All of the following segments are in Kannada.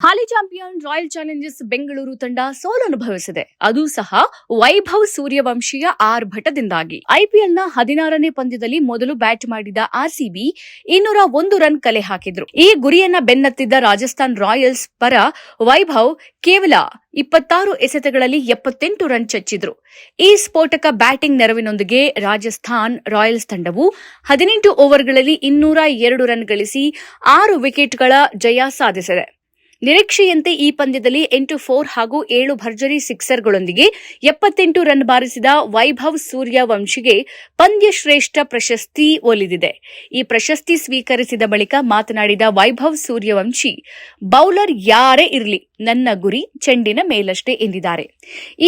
ಹಾಲಿ ಚಾಂಪಿಯನ್ ರಾಯಲ್ ಚಾಲೆಂಜರ್ಸ್ ಬೆಂಗಳೂರು ತಂಡ ಸೋಲನುಭವಿಸಿದೆ. ಅದು ಸಹ ವೈಭವ್ ಸೂರ್ಯವಂಶಿಯ ಆರ್ಭಟದಿಂದಾಗಿ. ಐಪಿಎಲ್ನ 16ನೇ ಪಂದ್ಯದಲ್ಲಿ ಮೊದಲು ಬ್ಯಾಟ್ ಮಾಡಿದ ಆರ್ಸಿಬಿ 201 ರನ್ ಕಲೆ ಹಾಕಿದ್ರು. ಈ ಗುರಿಯನ್ನ ಬೆನ್ನತ್ತಿದ್ದ ರಾಜಸ್ಥಾನ್ ರಾಯಲ್ಸ್ ಪರ ವೈಭವ್ ಕೇವಲ 26 ಎಸೆತಗಳಲ್ಲಿ 78 ರನ್ ಚಚ್ಚಿದ್ರು. ಈ ಸ್ಫೋಟಕ ಬ್ಯಾಟಿಂಗ್ ನೆರವಿನೊಂದಿಗೆ ರಾಜಸ್ಥಾನ್ ರಾಯಲ್ಸ್ ತಂಡವು 18 ಓವರ್ಗಳಲ್ಲಿ 202 ರನ್ ಗಳಿಸಿ 6 ವಿಕೆಟ್ಗಳ ಜಯ ಸಾಧಿಸಿದೆ. ನಿರೀಕ್ಷೆಯಂತೆ ಈ ಪಂದ್ಯದಲ್ಲಿ 8 4 ಹಾಗೂ 7 ಭರ್ಜರಿ ಸಿಕ್ಸರ್ಗಳೊಂದಿಗೆ 78 ರನ್ ಬಾರಿಸಿದ ವೈಭವ್ ಸೂರ್ಯವಂಶಿಗೆ ಪಂದ್ಯ ಶ್ರೇಷ್ಠ ಪ್ರಶಸ್ತಿ ಒಲಿದಿದೆ. ಈ ಪ್ರಶಸ್ತಿ ಸ್ವೀಕರಿಸಿದ ಬಳಿಕ ಮಾತನಾಡಿದ ವೈಭವ್ ಸೂರ್ಯವಂಶಿ, ಬೌಲರ್ ಯಾರೇ ಇರಲಿ ನನ್ನ ಗುರಿ ಚೆಂಡಿನ ಮೇಲಷ್ಟೇ ಎಂದಿದ್ದಾರೆ.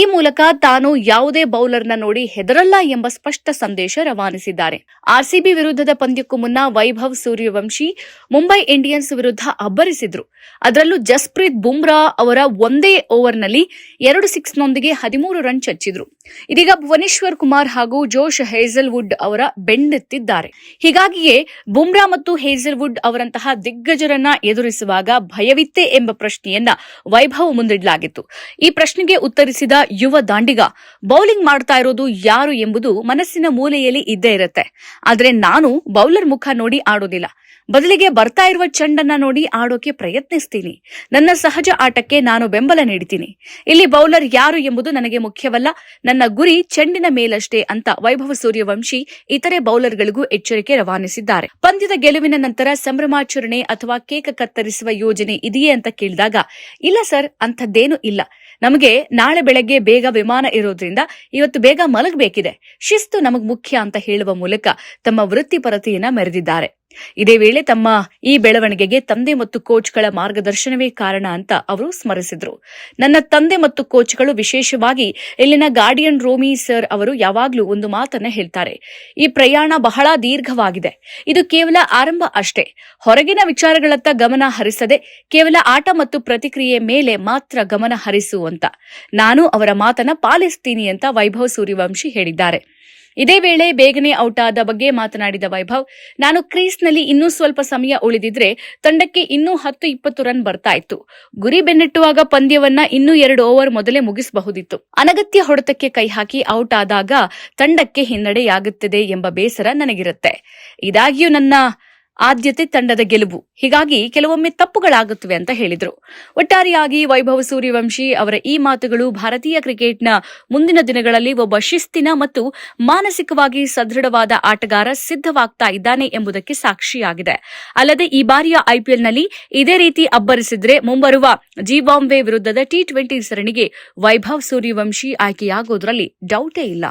ಈ ಮೂಲಕ ತಾನು ಯಾವುದೇ ಬೌಲರ್ನ ನೋಡಿ ಹೆದರಲ್ಲ ಎಂಬ ಸ್ಪಷ್ಟ ಸಂದೇಶ ರವಾನಿಸಿದ್ದಾರೆ. ಆರ್ಸಿಬಿ ವಿರುದ್ಧದ ಪಂದ್ಯಕ್ಕೂ ಮುನ್ನ ವೈಭವ್ ಸೂರ್ಯವಂಶಿ ಮುಂಬೈ ಇಂಡಿಯನ್ಸ್ ವಿರುದ್ಧ ಅಬ್ಬರಿಸಿದ್ರು. ಅದರಲ್ಲೂ ಜಸ್ಪ್ರೀತ್ ಬುಮ್ರಾ ಅವರ ಒಂದೇ ಓವರ್ನಲ್ಲಿ 2 ಸಿಕ್ಸ್ನೊಂದಿಗೆ 13 ರನ್ ಚಚ್ಚಿದ್ರು. ಇದೀಗ ಭುವನೇಶ್ವರ್ ಕುಮಾರ್ ಹಾಗೂ ಜೋಶ್ ಹೇಜಲ್ವುಡ್ ಅವರ ಬೆನ್ನತ್ತಿದ್ದಾರೆ. ಹೀಗಾಗಿಯೇ ಬುಮ್ರಾ ಮತ್ತು ಹೇಜಲ್ವುಡ್ ಅವರಂತಹ ದಿಗ್ಗಜರನ್ನ ಎದುರಿಸುವಾಗ ಭಯವಿತ್ತೇ ಎಂಬ ಪ್ರಶ್ನೆಯನ್ನ ವೈಭವ್ ಮುಂದಿಡಲಾಗಿತ್ತು. ಈ ಪ್ರಶ್ನೆಗೆ ಉತ್ತರಿಸಿದ ಯುವ ದಾಂಡಿಗ, ಬೌಲಿಂಗ್ ಮಾಡ್ತಾ ಇರೋದು ಯಾರು ಎಂಬುದು ಮನಸ್ಸಿನ ಮೂಲೆಯಲ್ಲಿ ಇದ್ದೇ ಇರುತ್ತೆ. ಆದ್ರೆ ನಾನು ಬೌಲರ್ ಮುಖ ನೋಡಿ ಆಡೋದಿಲ್ಲ. ಬದಲಿಗೆ ಬರ್ತಾ ಇರುವ ಚೆಂಡನ್ನ ನೋಡಿ ಆಡೋಕೆ ಪ್ರಯತ್ನಿಸ್ತೀನಿ. ನನ್ನ ಸಹಜ ಆಟಕ್ಕೆ ನಾನು ಬೆಂಬಲ ನೀಡ್ತೀನಿ. ಇಲ್ಲಿ ಬೌಲರ್ ಯಾರು ಎಂಬುದು ನನಗೆ ಮುಖ್ಯವಲ್ಲ. ನನ್ನ ಗುರಿ ಚೆಂಡಿನ ಮೇಲಷ್ಟೇ ಅಂತ ವೈಭವ್ ಸೂರ್ಯವಂಶಿ ಇತರೆ ಬೌಲರ್ಗಳಿಗೂ ಎಚ್ಚರಿಕೆ ರವಾನಿಸಿದ್ದಾರೆ. ಪಂದ್ಯದ ಗೆಲುವಿನ ನಂತರ ಸಂಭ್ರಮಾಚರಣೆ ಅಥವಾ ಕೇಕ್ ಕತ್ತರಿಸುವ ಯೋಜನೆ ಇದೆಯೇ ಅಂತ ಕೇಳಿದಾಗ, ಇಲ್ಲ ಸರ್, ಅಂಥದ್ದೇನೂ ಇಲ್ಲ. ನಮಗೆ ನಾಳೆ ಬೆಳಗ್ಗೆ ಬೇಗ ವಿಮಾನ ಇರೋದ್ರಿಂದ ಇವತ್ತು ಬೇಗ ಮಲಗಬೇಕಿದೆ. ಶಿಸ್ತು ನಮಗ್ ಮುಖ್ಯ ಅಂತ ಹೇಳುವ ಮೂಲಕ ತಮ್ಮ ವೃತ್ತಿಪರತೆಯನ್ನ ಮೆರೆದಿದ್ದಾರೆ. ಇದೇ ವೇಳೆ ತಮ್ಮ ಈ ಬೆಳವಣಿಗೆಗೆ ತಂದೆ ಮತ್ತು ಕೋಚ್ಗಳ ಮಾರ್ಗದರ್ಶನವೇ ಕಾರಣ ಅಂತ ಅವರು ಸ್ಮರಿಸಿದ್ರು. ನನ್ನ ತಂದೆ ಮತ್ತು ಕೋಚ್ಗಳು, ವಿಶೇಷವಾಗಿ ಇಲ್ಲಿನ ಗಾರ್ಡಿಯನ್ ರೋಮಿ ಸರ್ ಅವರು ಯಾವಾಗ್ಲೂ ಒಂದು ಮಾತನ್ನ ಹೇಳ್ತಾರೆ, ಈ ಪ್ರಯಾಣ ಬಹಳ ದೀರ್ಘವಾಗಿದೆ. ಇದು ಕೇವಲ ಆರಂಭ ಅಷ್ಟೇ. ಹೊರಗಿನ ವಿಚಾರಗಳತ್ತ ಗಮನ ಹರಿಸದೆ ಕೇವಲ ಆಟ ಮತ್ತು ಪ್ರತಿಕ್ರಿಯೆ ಮೇಲೆ ಮಾತ್ರ ಗಮನ ಹರಿಸು ಅಂತ ನಾನು ಅವರ ಮಾತನ್ನ ಪಾಲಿಸ್ತೀನಿ ಅಂತ ವೈಭವ್ ಸೂರ್ಯವಂಶಿ ಹೇಳಿದ್ದಾರೆ. ಇದೇ ವೇಳೆ ಬೇಗನೆ ಔಟ್ ಆದ ಬಗ್ಗೆ ಮಾತನಾಡಿದ ವೈಭವ್, ನಾನು ಕ್ರೀಸ್ನಲ್ಲಿ ಇನ್ನೂ ಸ್ವಲ್ಪ ಸಮಯ ಉಳಿದಿದ್ರೆ ತಂಡಕ್ಕೆ ಇನ್ನೂ 10-20 ರನ್ ಬರ್ತಾ ಇತ್ತು. ಗುರಿ ಬೆನ್ನಟ್ಟುವಾಗ ಪಂದ್ಯವನ್ನ ಇನ್ನೂ 2 ಓವರ್ ಮೊದಲೇ ಮುಗಿಸಬಹುದಿತ್ತು. ಅನಗತ್ಯ ಹೊಡೆತಕ್ಕೆ ಕೈ ಹಾಕಿ ಔಟ್ ಆದಾಗ ತಂಡಕ್ಕೆ ಹಿನ್ನಡೆಯಾಗುತ್ತದೆ ಎಂಬ ಬೇಸರ ನನಗಿರುತ್ತೆ. ಇದಾಗಿಯೂ ನನ್ನ ಆದ್ಯತೆ ತಂಡದ ಗೆಲುವು. ಹೀಗಾಗಿ ಕೆಲವೊಮ್ಮೆ ತಪ್ಪುಗಳಾಗುತ್ತವೆ ಅಂತ ಹೇಳಿದ್ರು. ಒಟ್ಟಾರೆಯಾಗಿ ವೈಭವ್ ಸೂರ್ಯವಂಶಿ ಅವರ ಈ ಮಾತುಗಳು ಭಾರತೀಯ ಕ್ರಿಕೆಟ್ನ ಮುಂದಿನ ದಿನಗಳಲ್ಲಿ ಒಬ್ಬ ಶಿಸ್ತಿನ ಮತ್ತು ಮಾನಸಿಕವಾಗಿ ಸದೃಢವಾದ ಆಟಗಾರ ಸಿದ್ಧವಾಗ್ತಾ ಇದ್ದಾನೆ ಎಂಬುದಕ್ಕೆ ಸಾಕ್ಷಿಯಾಗಿದೆ. ಅಲ್ಲದೆ ಈ ಬಾರಿಯ ಐಪಿಎಲ್ನಲ್ಲಿ ಇದೇ ರೀತಿ ಅಬ್ಬರಿಸಿದ್ರೆ ಮುಂಬರುವ ಜಿಂಬಾಬ್ವೆ ವಿರುದ್ಧದ T20 ಸರಣಿಗೆ ವೈಭವ್ ಸೂರ್ಯವಂಶಿ ಆಯ್ಕೆಯಾಗೋದ್ರಲ್ಲಿ ಡೌಟೇ ಇಲ್ಲ.